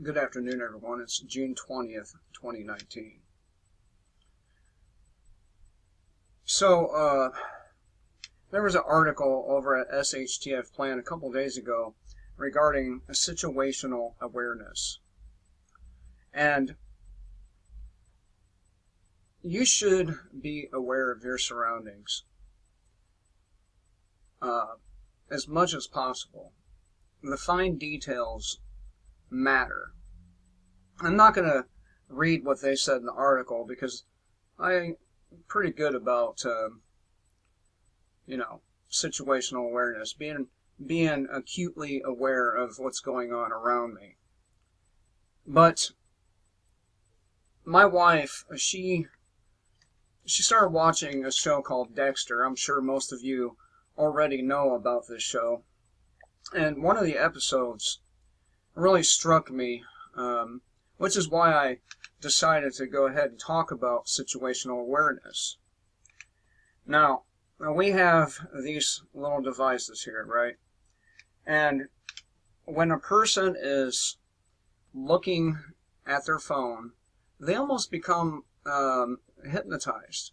Good afternoon, everyone. It's June 20th, 2019. There was an article over at SHTF Plan a couple days ago regarding situational awareness. And you should be aware of your surroundings as much as possible. The fine details matter. I'm not going to read what they said in the article because I'm pretty good about, situational awareness, being acutely aware of what's going on around me. But my wife, she started watching a show called Dexter. I'm sure most of you already know about this show. And one of the episodes really struck me, which is why I decided to go ahead and talk about situational awareness. Now, we have these little devices here, right? And when a person is looking at their phone, they almost become hypnotized.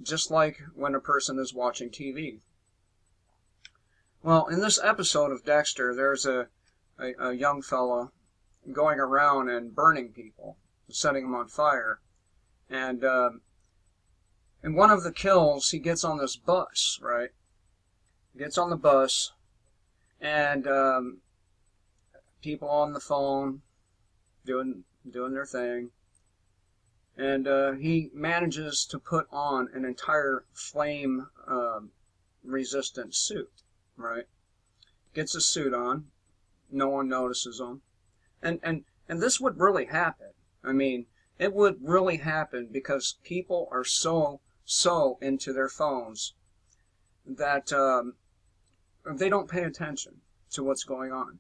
Just like when a person is watching TV. Well, in this episode of Dexter, there's a young fella going around and burning people, setting them on fire. And in one of the kills, he gets on this bus, right? Gets on the bus, and people on the phone doing their thing. And he manages to put on an entire flame resistant suit, right? Gets a suit on. No one notices him. And this would really happen. I mean, it would really happen because people are so into their phones that they don't pay attention to what's going on.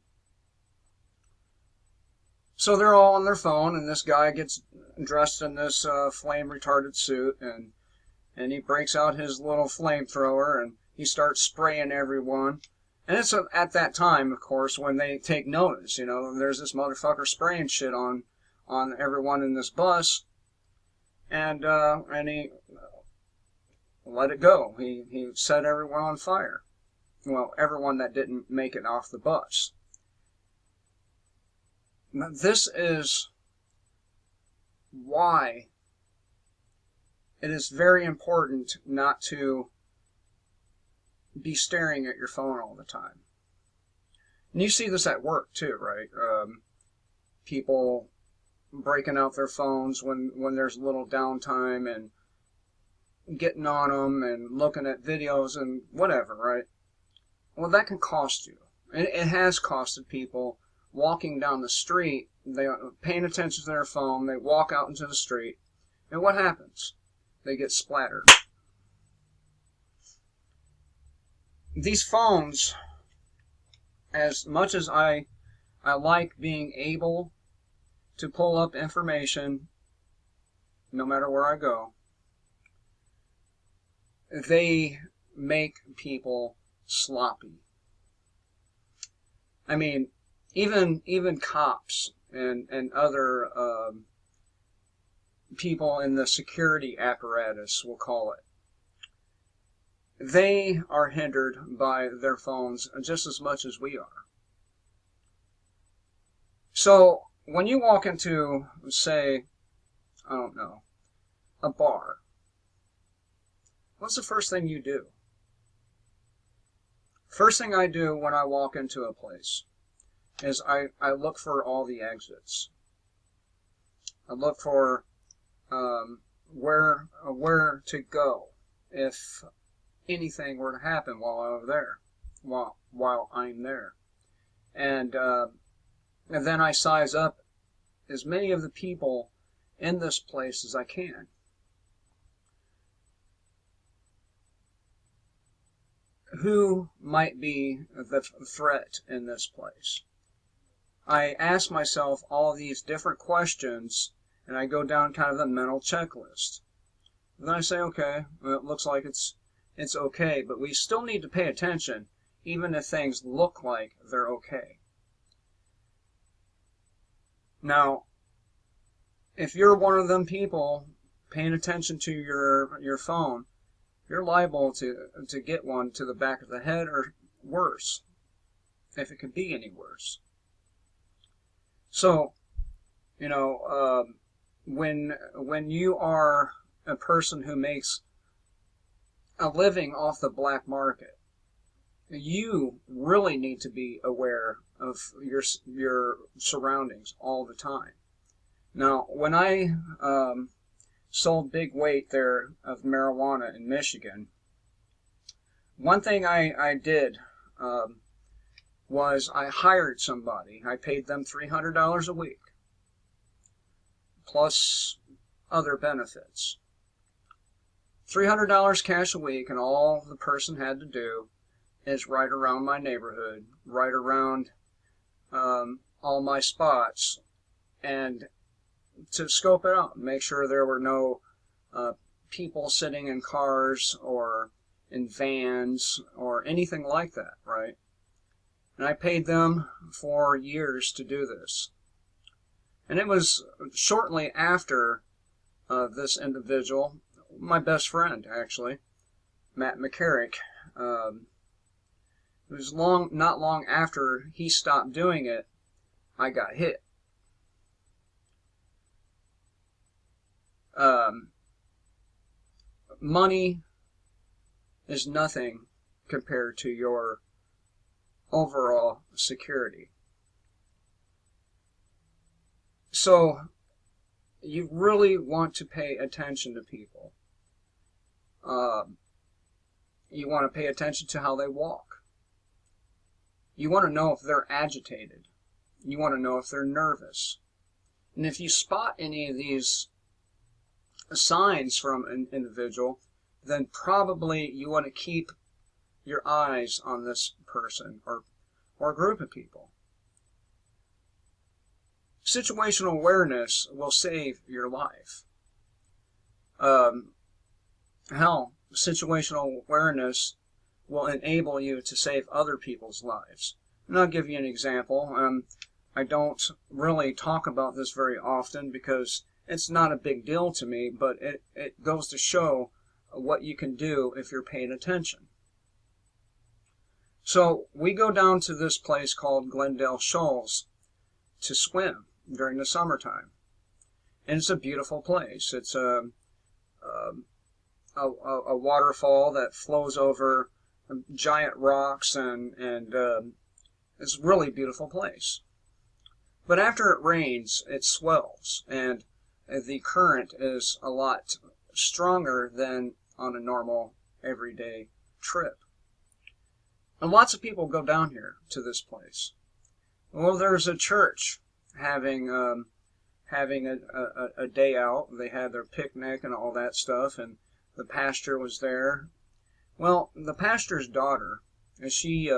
So they're all on their phone, and this guy gets dressed in this flame retardant suit, and he breaks out his little flamethrower, and he starts spraying everyone. And it's at that time, of course, when they take notice. There's this motherfucker spraying shit on everyone in this bus, and he let it go. He set everyone on fire. Well, everyone that didn't make it off the bus. Now, this is why it is very important not to be staring at your phone all the time. And you see this at work too, right? People breaking out their phones when there's a little downtime and getting on them and looking at videos and whatever, right? Well, that can cost you. It has costed people walking down the street. They are paying attention to their phone. They walk out into the street. And what happens? They get splattered. These phones, as much as I like being able to pull up information no matter where I go, they make people sloppy. I mean, even cops and other people in the security apparatus, we'll call it, they are hindered by their phones just as much as we are. So when you walk into, say, I don't know, a bar, what's the first thing you do? First thing I do when I walk into a place is I look for all the exits. I look for where to go if anything were to happen while I'm there. And then I size up as many of the people in this place as I can. Who might be the threat in this place? I ask myself all these different questions, and I go down kind of the mental checklist. And then I say, okay, well, it looks like it's okay, but we still need to pay attention, even if things look like they're okay. Now, if you're one of them people paying attention to your phone, you're liable to get one to the back of the head, or worse, if it could be any worse. So, you know, when you are a person who makes a living off the black market, you really need to be aware of your surroundings all the time. Now, when I sold big weight there of marijuana in Michigan, one thing I did was I hired somebody. I paid them $300 a week, plus other benefits. $300 cash a week, and all the person had to do is ride around my neighborhood, ride around all my spots, and to scope it out, make sure there were no people sitting in cars or in vans or anything like that, right? And I paid them for years to do this. And it was shortly after this individual, my best friend actually, Matt McCarrick, it was not long after he stopped doing it, I got hit. Money is nothing compared to your overall security. So you really want to pay attention to people. You want to pay attention to how they walk. You want to know if they're agitated. You want to know if they're nervous. And if you spot any of these signs from an individual, then probably you want to keep your eyes on this person or group of people. Situational awareness will save your life. Hell, situational awareness will enable you to save other people's lives. And I'll give you an example. I don't really talk about this very often because it's not a big deal to me, but it goes to show what you can do if you're paying attention. So we go down to this place called Glendale Shoals to swim during the summertime. And it's a beautiful place. It's a waterfall that flows over giant rocks, and it's a really beautiful place. But after it rains, it swells, and the current is a lot stronger than on a normal everyday trip. And lots of people go down here to this place. Well, there's a church having a day out. They had their picnic and all that stuff, and the pastor was there. Well, the pastor's daughter, she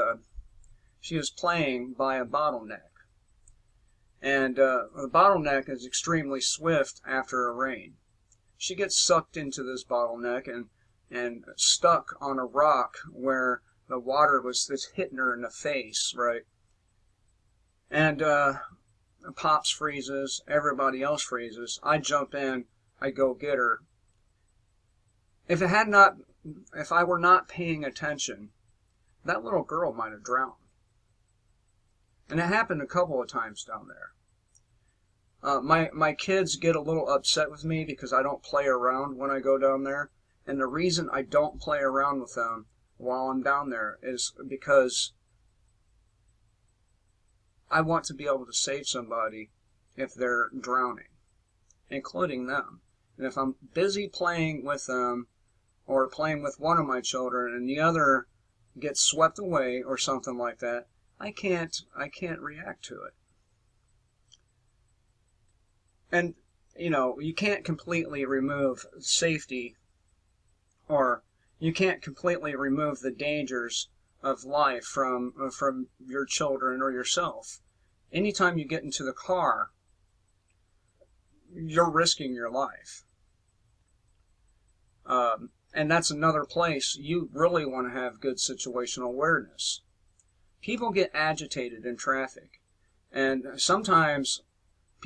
was playing by a bottleneck. And the bottleneck is extremely swift after a rain. She gets sucked into this bottleneck and stuck on a rock where the water was just hitting her in the face, right? And Pops freezes, everybody else freezes. I jump in, I go get her. If I were not paying attention, that little girl might have drowned. And it happened a couple of times down there. My kids get a little upset with me because I don't play around when I go down there. And the reason I don't play around with them while I'm down there is because I want to be able to save somebody if they're drowning, including them. And if I'm busy playing with them or playing with one of my children and the other gets swept away or something like that, I can't react to it. And, you know, you can't completely remove safety, or you can't completely remove the dangers of life from your children or yourself. Anytime you get into the car, you're risking your life. And that's another place you really want to have good situational awareness. People get agitated in traffic, and sometimes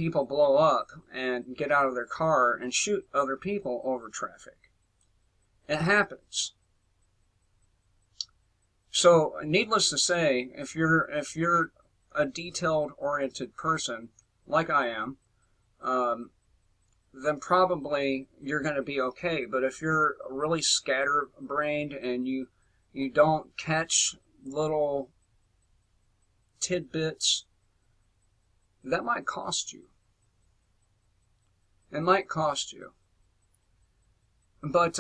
people blow up and get out of their car and shoot other people over traffic. It happens. So, needless to say, if you're a detailed-oriented person, like I am, then probably you're going to be okay. But if you're really scatterbrained and you don't catch little tidbits, that might cost you. It might cost you. But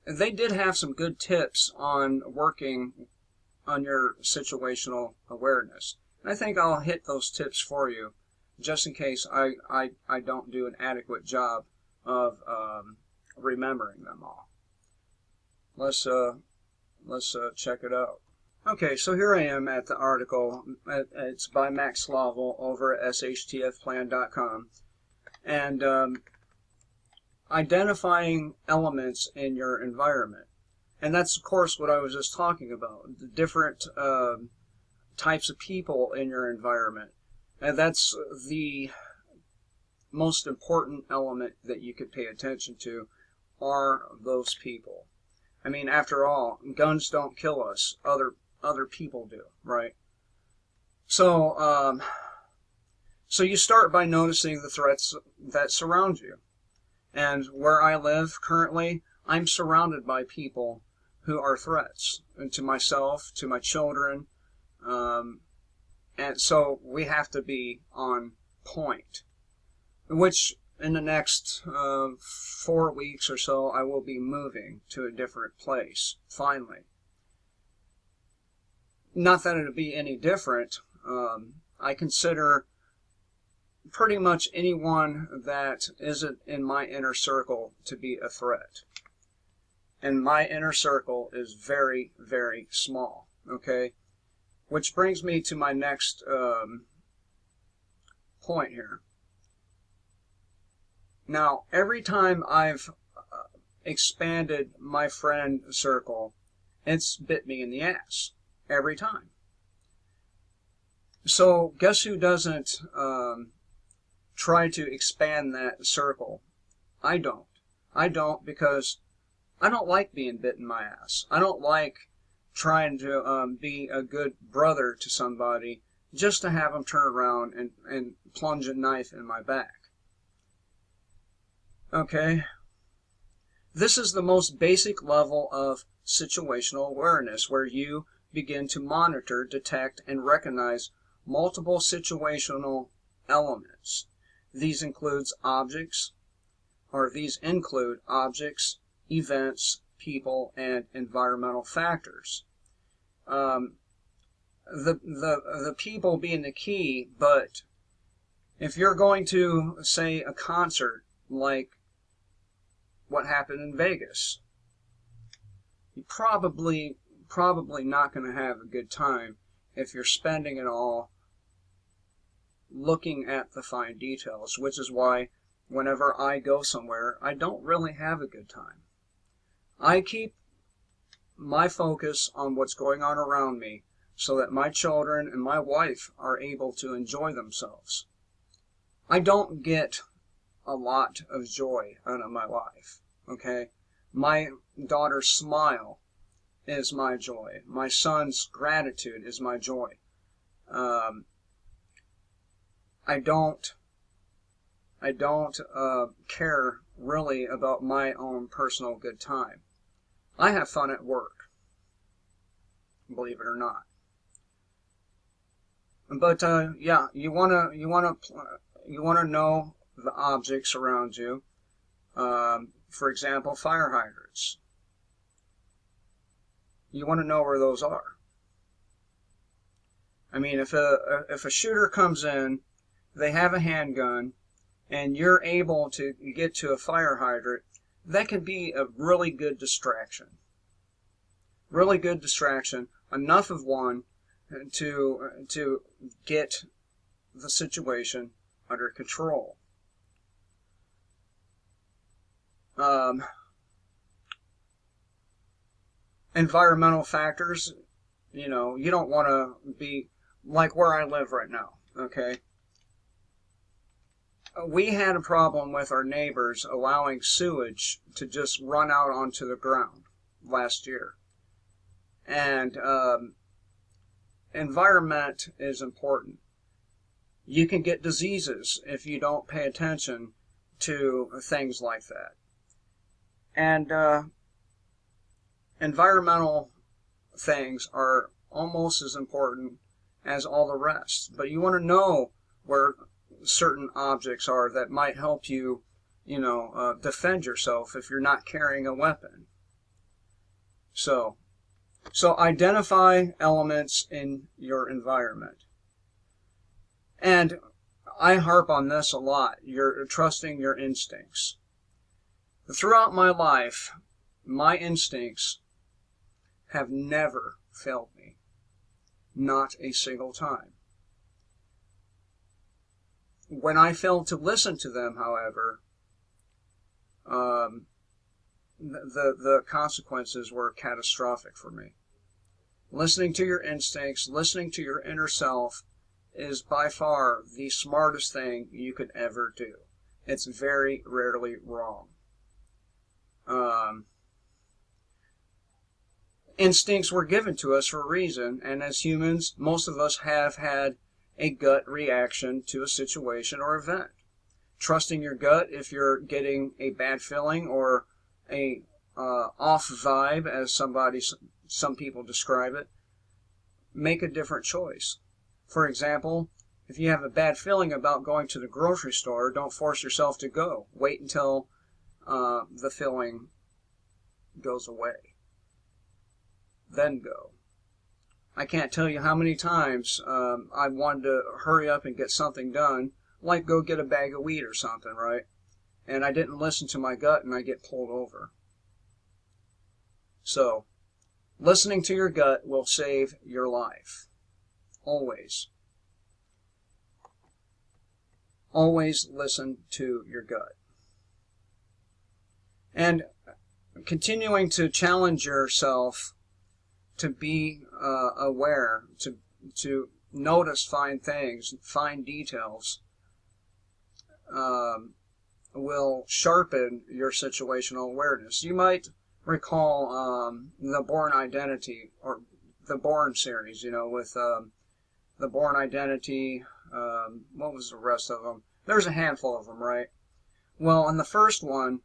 they did have some good tips on working on your situational awareness. And I think I'll hit those tips for you, just in case I don't do an adequate job of remembering them all. Let's check it out. Okay, so here I am at the article. It's by Max Slavel over at shtfplan.com. And identifying elements in your environment. And that's, of course, what I was just talking about. The different types of people in your environment. And that's the most important element that you could pay attention to, are those people. I mean, after all, guns don't kill us. Other people do, right? So, so you start by noticing the threats that surround you. And where I live currently, I'm surrounded by people who are threats, and to myself, to my children, and so we have to be on point. Which in the next 4 weeks or so, I will be moving to a different place, finally. Not that it'll be any different. I consider pretty much anyone that isn't in my inner circle to be a threat. And my inner circle is very, very small, okay? Which brings me to my next point here. Now, every time I've expanded my friend circle, it's bit me in the ass. Every time. So, guess who doesn't try to expand that circle? I don't. I don't, because I don't like being bit in my ass. I don't like trying to be a good brother to somebody just to have them turn around and plunge a knife in my back. Okay? This is the most basic level of situational awareness, where you begin to monitor, detect, and recognize multiple situational elements. These include objects, events, people, and environmental factors. The people being the key, but if you're going to, say, a concert like what happened in Vegas, you're probably not going to have a good time if you're spending it all looking at the fine details, which is why whenever I go somewhere, I don't really have a good time. I keep my focus on what's going on around me so that my children and my wife are able to enjoy themselves. I don't get a lot of joy out of my life, okay? My daughter's smile is my joy. My son's gratitude is my joy. I don't care really about my own personal good time. I have fun at work, believe it or not. But yeah, you wanna know the objects around you. For example, fire hydrants. You want to know where those are. I mean, if a shooter comes in, they have a handgun, and you're able to get to a fire hydrant, that can be a really good distraction. Really good distraction, enough of one to get the situation under control. Environmental factors, you don't want to be like where I live right now, okay? we had a problem with our neighbors allowing sewage to just run out onto the ground last year. And environment is important. You can get diseases if you don't pay attention to things like that. And environmental things are almost as important as all the rest. But you want to know where certain objects are that might help you, defend yourself if you're not carrying a weapon. So identify elements in your environment. And I harp on this a lot. You're trusting your instincts. Throughout my life, my instincts have never failed me. Not a single time. When I failed to listen to them, however, the consequences were catastrophic for me. Listening to your instincts, listening to your inner self, is by far the smartest thing you could ever do. It's very rarely wrong. Instincts were given to us for a reason, and as humans, most of us have had a gut reaction to a situation or event. Trusting your gut if you're getting a bad feeling or a off vibe, as some people describe it, make a different choice. For example, if you have a bad feeling about going to the grocery store, don't force yourself to go. Wait until the feeling goes away. Then go. I can't tell you how many times I wanted to hurry up and get something done, like go get a bag of weed or something, right? And I didn't listen to my gut and I get pulled over. So, listening to your gut will save your life. Always. Always listen to your gut. And continuing to challenge yourself to be aware, to notice fine things, fine details, will sharpen your situational awareness. You might recall the Bourne Identity, or the Bourne series, with the Bourne Identity, what was the rest of them? There's a handful of them, right? Well, in the first one,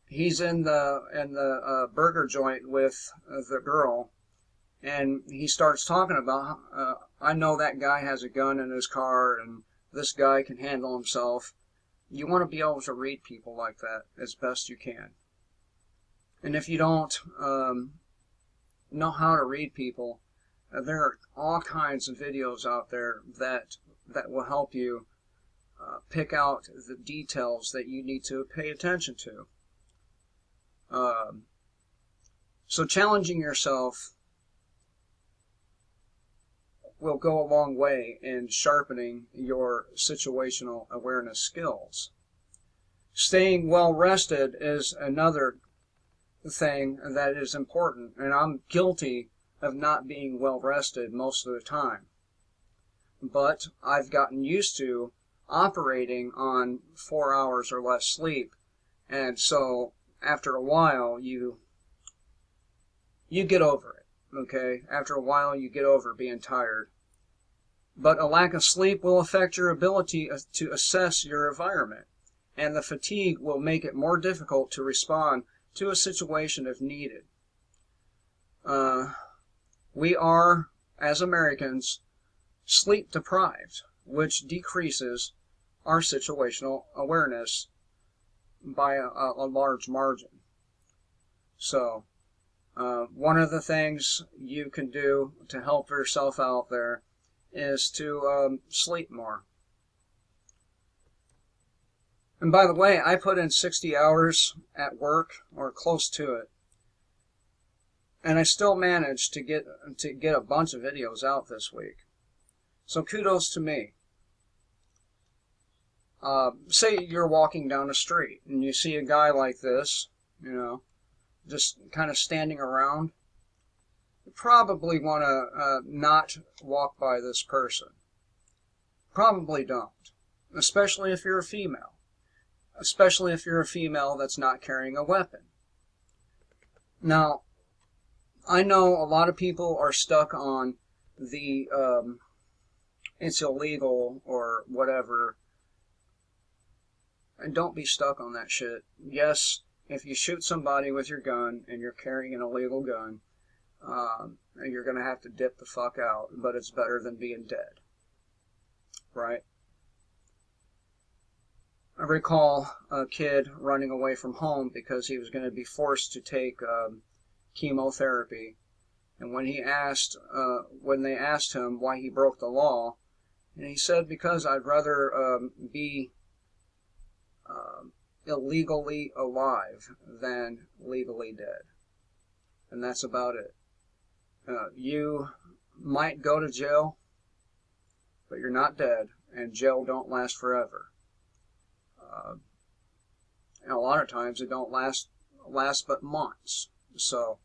he's in the burger joint with the girl, and he starts talking about, I know that guy has a gun in his car, and this guy can handle himself. You want to be able to read people like that as best you can. And if you don't know how to read people, there are all kinds of videos out there that will help you pick out the details that you need to pay attention to. So challenging yourself will go a long way in sharpening your situational awareness skills. Staying well rested is another thing that is important, and I'm guilty of not being well rested most of the time. But I've gotten used to operating on 4 hours or less sleep, and so after a while you get over it. Okay, after a while you get over being tired. But a lack of sleep will affect your ability to assess your environment, and the fatigue will make it more difficult to respond to a situation if needed. We are, as Americans, sleep deprived, which decreases our situational awareness by a large margin. So, one of the things you can do to help yourself out there is to sleep more. And by the way, I put in 60 hours at work, or close to it, and I still managed to get a bunch of videos out this week. So kudos to me. Say you're walking down the street and you see a guy like this, just kind of standing around. You probably want to not walk by this person. Probably don't. especially if you're a female. Especially if you're a female that's not carrying a weapon. Now, I know a lot of people are stuck on the it's illegal or whatever, and don't be stuck on that shit. Yes, if you shoot somebody with your gun and you're carrying an illegal gun, you're going to have to dip the fuck out, but it's better than being dead. Right? I recall a kid running away from home because he was going to be forced to take chemotherapy. And when they asked him why he broke the law, and he said, because I'd rather be illegally alive than legally dead. And that's about it. You might go to jail, but you're not dead, and jail don't last forever. And a lot of times it don't last but months. So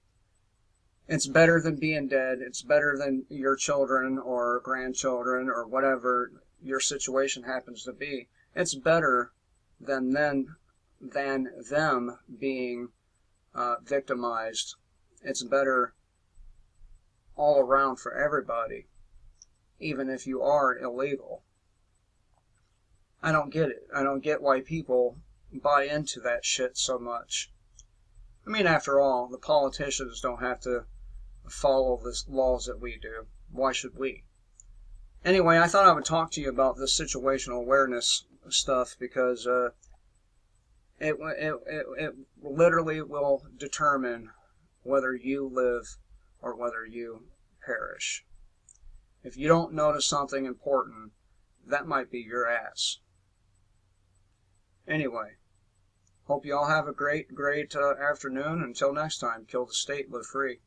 it's better than being dead. It's better than your children or grandchildren or whatever your situation happens to be. It's better than them being victimized. It's better all around for everybody, even if you are illegal. I don't get it. I don't get why people buy into that shit so much. I mean, after all, the politicians don't have to follow the laws that we do. Why should we? Anyway, I thought I would talk to you about this situational awareness stuff because it literally will determine whether you live or whether you perish. If you don't notice something important, that might be your ass. Anyway, hope you all have a great afternoon. Until next time, kill the state, live free.